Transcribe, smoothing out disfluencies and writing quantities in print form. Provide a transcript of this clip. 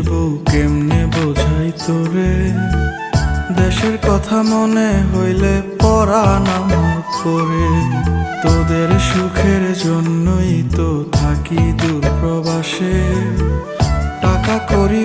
বউ কেমনে বোঝাই তোরে, দেশের কথা মনে হইলে পরাণ আমার করে। তোদের সুখের জন্যই তো থাকি দূর প্রবাসে, টাকা করি